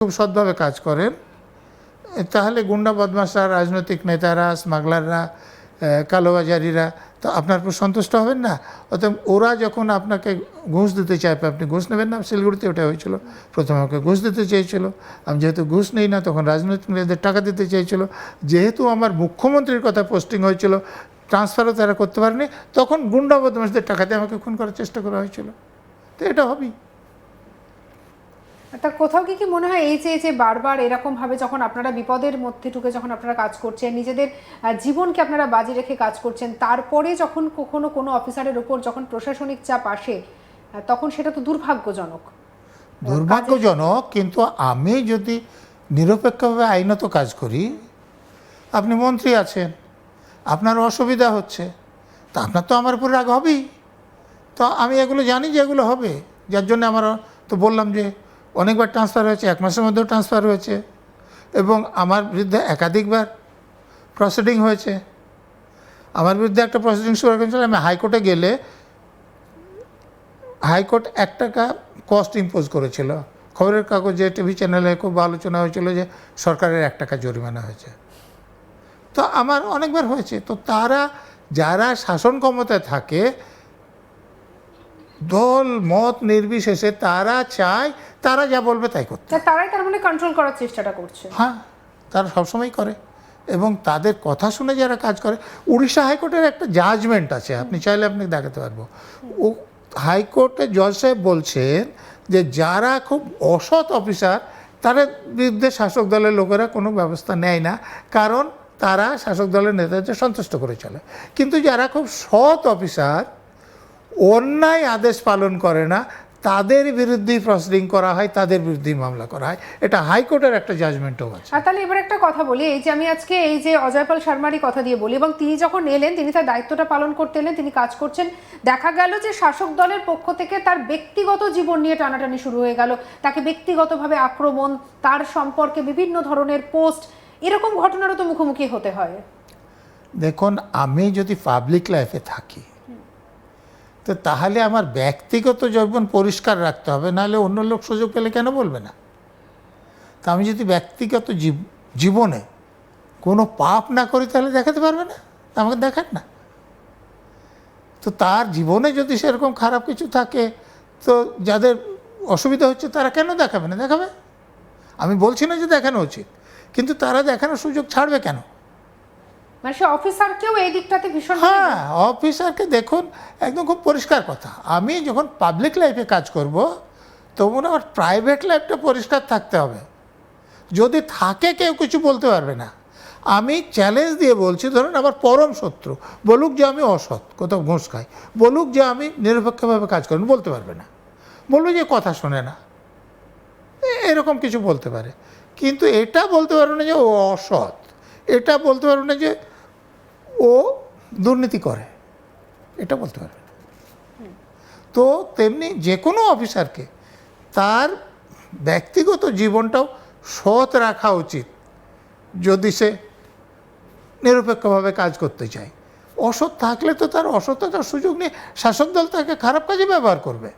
খুব সৎভাবে কাজ করেন, তাহলে গুন্ডা বদমাশরা, রাজনৈতিক নেতারা, স্মাগলাররা, কালোবাজারিরা তো আপনার উপর সন্তুষ্ট হবেন না। অতএব ওরা যখন আপনাকে ঘুষ দিতে চাইবে, আপনি ঘুষ নেবেন না। শিলিগুড়িতে ওটা হয়েছিল, প্রথমে আমাকে ঘুষ দিতে চেয়েছিল। আমি যেহেতু ঘুষ নেই না, তখন রাজনৈতিক নেতাদের টাকা দিতে চেয়েছিল। যেহেতু আমার মুখ্যমন্ত্রীর কথা পোস্টিং হয়েছিল, ট্রান্সফারও তারা করতে পারেনি, তখন গুন্ডা বদমাশদের টাকা দিয়ে আমাকে খুন করার চেষ্টা করা হয়েছিল। তো এটা হবেই। তা কোথাও কি মনে হয় এই যে বারবার এরকমভাবে যখন আপনারা বিপদের মধ্যে ঢুকে যখন আপনারা কাজ করছেন, নিজেদের জীবনকে আপনারা বাজি রেখে কাজ করছেন, তারপরে যখন কখনো কোনো অফিসারের উপর যখন প্রশাসনিক চাপ আসে, তখন সেটা তো দুর্ভাগ্যজনক। কিন্তু আমি যদি নিরপেক্ষভাবে আইনত কাজ করি, আপনি মন্ত্রী আছেন, আপনার অসুবিধা হচ্ছে, তা আপনার তো আমার উপর রাগ হবেই। তো আমি এগুলো জানি যে এগুলো হবে, যার জন্য আমার তো বললাম যে অনেকবার ট্রান্সফার হয়েছে, 1 মাসের মধ্যেও ট্রান্সফার হয়েছে, এবং আমার বিরুদ্ধে একাধিকবার প্রসিডিং হয়েছে। আমার বিরুদ্ধে একটা প্রসিডিং শুরু করেছিল, আমি হাইকোর্টে গেলে হাইকোর্ট 1 টাকা কস্ট ইম্পোজ করেছিল। খবরের কাগজে, টিভি চ্যানেলে খুব আলোচনা হয়েছিল যে সরকারের 1 টাকা জরিমানা হয়েছে। তো আমার অনেকবার হয়েছে। তো তারা যারা শাসন ক্ষমতায় থাকে, দল মত নির্বিশেষে তারা চায় তারা যা বলবে তাই করতে। তারাই তার মানে কন্ট্রোল করার চেষ্টাটা করছে। হ্যাঁ, তারা সবসময় করে, এবং তাদের কথা শুনে যারা কাজ করে। উড়িষ্যা হাইকোর্টের একটা জাজমেন্ট আছে, আপনি চাইলে আপনি দেখাতে পারবো। ও হাইকোর্টে জজ সাহেব বলছেন যে যারা খুব অসৎ অফিসার, তাদের বিরুদ্ধে শাসক দলের লোকেরা কোনো ব্যবস্থা নেয় না, কারণ তারা শাসক দলের নেতাদের সন্তুষ্ট করে চলে। কিন্তু যারা খুব সৎ অফিসার, অন্যায় আদেশ পালন করে না, তাদের বিরুদ্ধেই প্রসিডিং করা হয়, তাদের বিরুদ্ধেই মামলা করা হয়। এটা হাইকোর্টের একটা জাজমেন্টও আছে। আর তাহলে এবার একটা কথা বলি, এই যে আমি আজকে এই যে অজয়পাল শর্মারই কথা দিয়ে বলি, এবং তিনি যখন এলেন, তিনি তার দায়িত্বটা পালন করতে এলেন, তিনি কাজ করছেন, দেখা গেল যে শাসক দলের পক্ষ থেকে তার ব্যক্তিগত জীবন নিয়ে টানাটানি শুরু হয়ে গেল, তাকে ব্যক্তিগতভাবে আক্রমণ, তার সম্পর্কে বিভিন্ন ধরনের পোস্ট, এরকম ঘটনারও তো মুখোমুখি হতে হয়। দেখুন, আমি যদি পাবলিক লাইফে থাকি, তো তাহলে আমার ব্যক্তিগত জীবন পরিষ্কার রাখতে হবে, নাহলে অন্য লোক সুযোগ পেলে কেন বলবে না? তা আমি যদি ব্যক্তিগত জীবনে কোনো পাপ না করি, তাহলে দেখাতে পারবে না, আমাকে দেখান না। তো তার জীবনে যদি সেরকম খারাপ কিছু থাকে, তো যাদের অসুবিধা হচ্ছে তারা কেন দেখাবে না? দেখাবে। আমি বলছি না যে দেখানো উচিত, কিন্তু তারা দেখানোর সুযোগ ছাড়বে কেন? মানে সে অফিসারকেও এই দিকটাতে ভীষণ, হ্যাঁ, অফিসারকে দেখুন, একদম খুব পরিষ্কার কথা, আমি যখন পাবলিক লাইফে কাজ করব, তখন আমার প্রাইভেট লাইফটা পরিষ্কার থাকতে হবে। যদি থাকে, কেউ কিছু বলতে পারবে না। আমি চ্যালেঞ্জ দিয়ে বলছি, ধরুন আমার পরম শত্রু বলুক যে আমি অসৎ, কোথাও ঘুষ খাই, বলুক যে আমি নিরপেক্ষভাবে কাজ করি, বলতে পারবে না। বলবে যে কথা শোনে না, এরকম কিছু বলতে পারে, কিন্তু এটা বলতে পারবে না যে ও অসৎ, এটা বলতে পারবে না যে ও দুর্নীতি করে, এটা বলতে পারবে না। তো তেমনি যে কোনো অফিসারকে তার ব্যক্তিগত জীবনটাও সৎ রাখা উচিত, যদি সে নিরপেক্ষভাবে কাজ করতে চায়। অসৎ থাকলে তো তার অসততার সুযোগ নিয়ে শাসক দল তাকে খারাপ কাজে ব্যবহার করবে।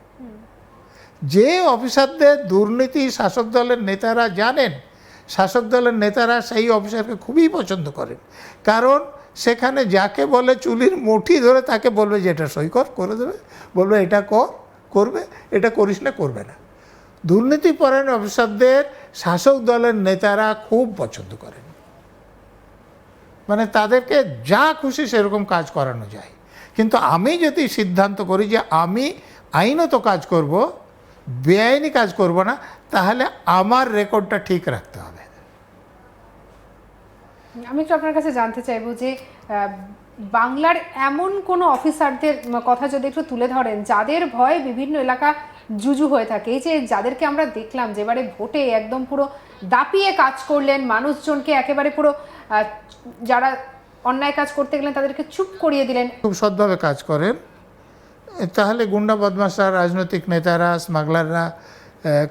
যে অফিসারদের দুর্নীতি শাসক দলের নেতারা জানেন, শাসক দলের নেতারা সেই অফিসারকে খুবই পছন্দ করেন, কারণ সেখানে যাকে বলে চুলির মুঠি ধরে তাকে বলবে যে এটা সই করে দেবে, বলবে এটা করবে, এটা করিস না, করবে না। দুর্নীতিপরায়ণ অফিসারদের শাসক দলের নেতারা খুব পছন্দ করেন, মানে তাদেরকে যা খুশি সেরকম কাজ করানো যায়। কিন্তু আমি যদি সিদ্ধান্ত করি যে আমি আইনত কাজ করব, বেআইনি কাজ করব না, তাহলে আমার রেকর্ডটা ঠিক রাখতে হবে। আমি একটু আপনার কাছে জানতে চাইবো যে বাংলার এমন কোনো অফিসারদের কথা যদি একটু তুলে ধরেন, যাদের ভয়ে বিভিন্ন এলাকা জুজু হয়ে থাকে, এই যে যাদেরকে আমরা দেখলাম যেবারে ভোটে একদম পুরো দাপিয়ে কাজ করলেন, মানুষজনকে একেবারে পুরো যারা অন্যায় কাজ করতে গেলেন তাদেরকে চুপ করিয়ে দিলেন। খুব সৎভাবে কাজ করেন, তাহলে গুন্ডা বদমাশরা, রাজনৈতিক নেতারা, স্মাগলাররা,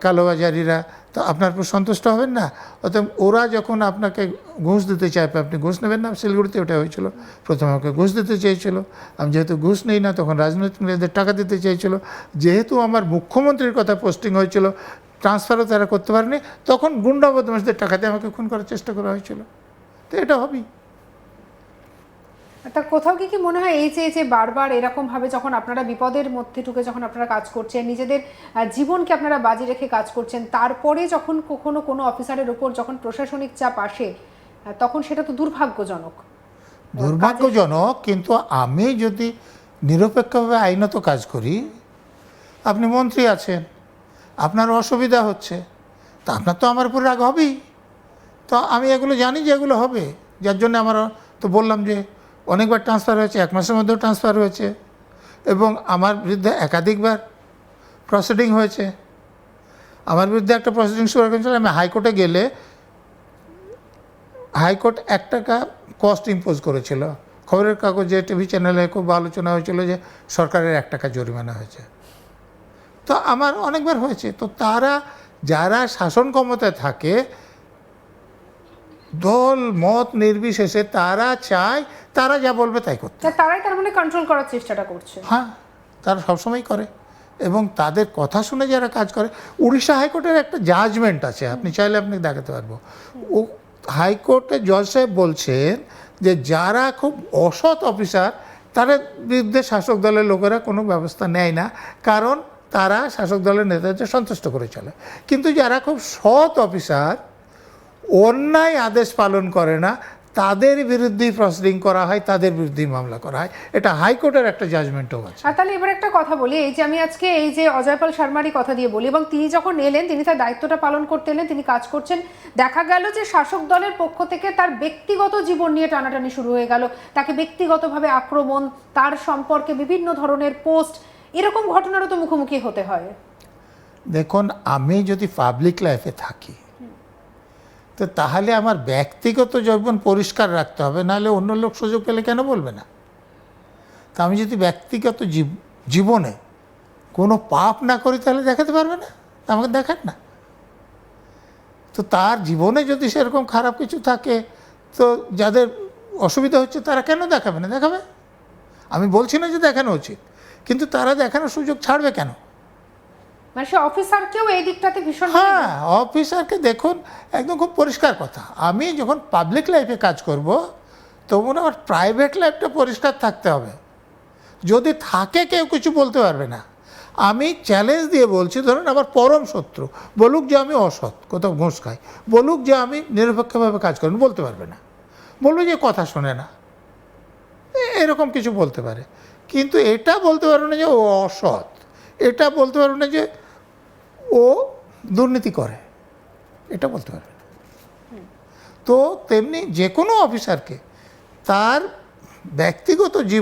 কালোবাজারিরা তো আপনার উপর সন্তুষ্ট হবেন না। অতএব ওরা যখন আপনাকে ঘুষ দিতে চাইবে, আপনি ঘুষ নেবেন না। শিলিগুড়িতে ওটা হয়েছিল, প্রথমে আমাকে ঘুষ দিতে চেয়েছিল। আমি যেহেতু ঘুষ নেই না, তখন রাজনৈতিক নেতাদের টাকা দিতে চেয়েছিল। যেহেতু আমার মুখ্যমন্ত্রীর কথা পোস্টিং হয়েছিল, ট্রান্সফারও তারা করতে পারেনি, তখন গুন্ডা বদমাশদের টাকাতে আমাকে খুন করার চেষ্টা করা হয়েছিল। তো এটা হবেই। তা কোথাও কি মনে হয় এই যে বারবার এরকম ভাবে যখন আপনারা বিপদের মধ্যে ঢুকে যখন আপনারা কাজ করছেন, নিজেদের জীবনকে আপনারা বাজি রেখে কাজ করছেন, তারপরে যখন কখনো কোনো অফিসারের উপর যখন প্রশাসনিক চাপ আসে, তখন সেটা তো দুর্ভাগ্যজনক। দুর্ভাগ্যজনক, কিন্তু আমি যদি নিরপেক্ষভাবে আইনত কাজ করি, আপনি মন্ত্রী আছেন, আপনার অসুবিধা হচ্ছে, তা আপনার তো আমার উপর রাগ হবেই। তো আমি এগুলো জানি যে এগুলো হবে, যার জন্য আমার তো বললাম যে অনেকবার ট্রান্সফার হয়েছে, 1 মাসের মধ্যেও ট্রান্সফার হয়েছে, এবং আমার বিরুদ্ধে একাধিকবার প্রসিডিং হয়েছে। আমার বিরুদ্ধে একটা প্রসিডিং শুরু করেছিল, আমি হাইকোর্টে গেলে হাইকোর্ট 1 টাকা কস্ট ইম্পোজ করেছিল। খবরের কাগজে, টিভি চ্যানেলে খুব আলোচনা হয়েছিল যে সরকারের 1 টাকা জরিমানা হয়েছে। তো আমার অনেকবার হয়েছে। তো তারা যারা শাসন ক্ষমতায় থাকে, দল মত নির্বিশেষে তারা চায় তারা যা বলবে তাই করতে। তারাই তার মানে কন্ট্রোল করার চেষ্টাটা করছে। হ্যাঁ, তারা সবসময় করে, এবং তাদের কথা শুনে যারা কাজ করে। উড়িষ্যা হাইকোর্টের একটা জাজমেন্ট আছে, আপনি চাইলে আপনি দেখাতে পারবো। ও হাইকোর্টে জজ সাহেব বলছেন যে যারা খুব অসৎ অফিসার, তাদের বিরুদ্ধে শাসক দলের লোকেরা কোনো ব্যবস্থা নেয় না, কারণ তারা শাসক দলের নেতাদের সন্তুষ্ট করে চলে। কিন্তু যারা খুব সৎ অফিসার, অন্যায় আদেশ পালন করে না, তাদের বিরুদ্ধেই প্রসিডিং করা হয়, তাদের বিরুদ্ধেই মামলা করা হয়। এটা হাইকোর্টের একটা জাজমেন্টও আছে। আর তাহলে এবার একটা কথা বলি, এই যে আমি আজকে এই যে অজয়পাল শর্মারই কথা দিয়ে বলি, এবং তিনি যখন এলেন, তিনি তার দায়িত্বটা পালন করতে এলেন, তিনি কাজ করছেন, দেখা গেল যে শাসক দলের পক্ষ থেকে তার ব্যক্তিগত জীবন নিয়ে টানাটানি শুরু হয়ে গেল, তাকে ব্যক্তিগতভাবে আক্রমণ, তার সম্পর্কে বিভিন্ন ধরনের পোস্ট, এরকম ঘটনারও তো মুখোমুখি হতে হয়। দেখুন, আমি যদি পাবলিক লাইফে থাকি, তো তাহলে আমার ব্যক্তিগত জীবন পরিষ্কার রাখতে হবে, নাহলে অন্য লোক সুযোগ পেলে কেন বলবে না? তা আমি যদি ব্যক্তিগত জীবনে কোনো পাপ না করি, তাহলে দেখাতে পারবে না, আমাকে দেখান না। তো তার জীবনে যদি সেরকম খারাপ কিছু থাকে, তো যাদের অসুবিধা হচ্ছে তারা কেন দেখাবে না? দেখাবে। আমি বলছি না যে দেখানো উচিত, কিন্তু তারা দেখানোর সুযোগ ছাড়বে কেন? মানে সে অফিসারকেও এই দিকটাতে ভীষণ। হ্যাঁ, অফিসারকে দেখুন, একদম খুব পরিষ্কার কথা, আমি যখন পাবলিক লাইফে কাজ করব, তখন আমার প্রাইভেট লাইফটা পরিষ্কার থাকতে হবে। যদি থাকে, কেউ কিছু বলতে পারবে না। আমি চ্যালেঞ্জ দিয়ে বলছি, ধরুন আমার পরম শত্রু বলুক যে আমি অসৎ, কোথাও ঘুষ খাই, বলুক যে আমি নিরপেক্ষভাবে কাজ করি, বলতে পারবে না। বলবে যে কথা শোনে না, এরকম কিছু বলতে পারে, কিন্তু এটা বলতে পারবে না যে ও অসৎ, এটা বলতে পারবে না যে ও দুর্নীতি করে, এটা বলতে পারবে না। তো তেমনি যে কোনো অফিসারকে তার ব্যক্তিগত জীবন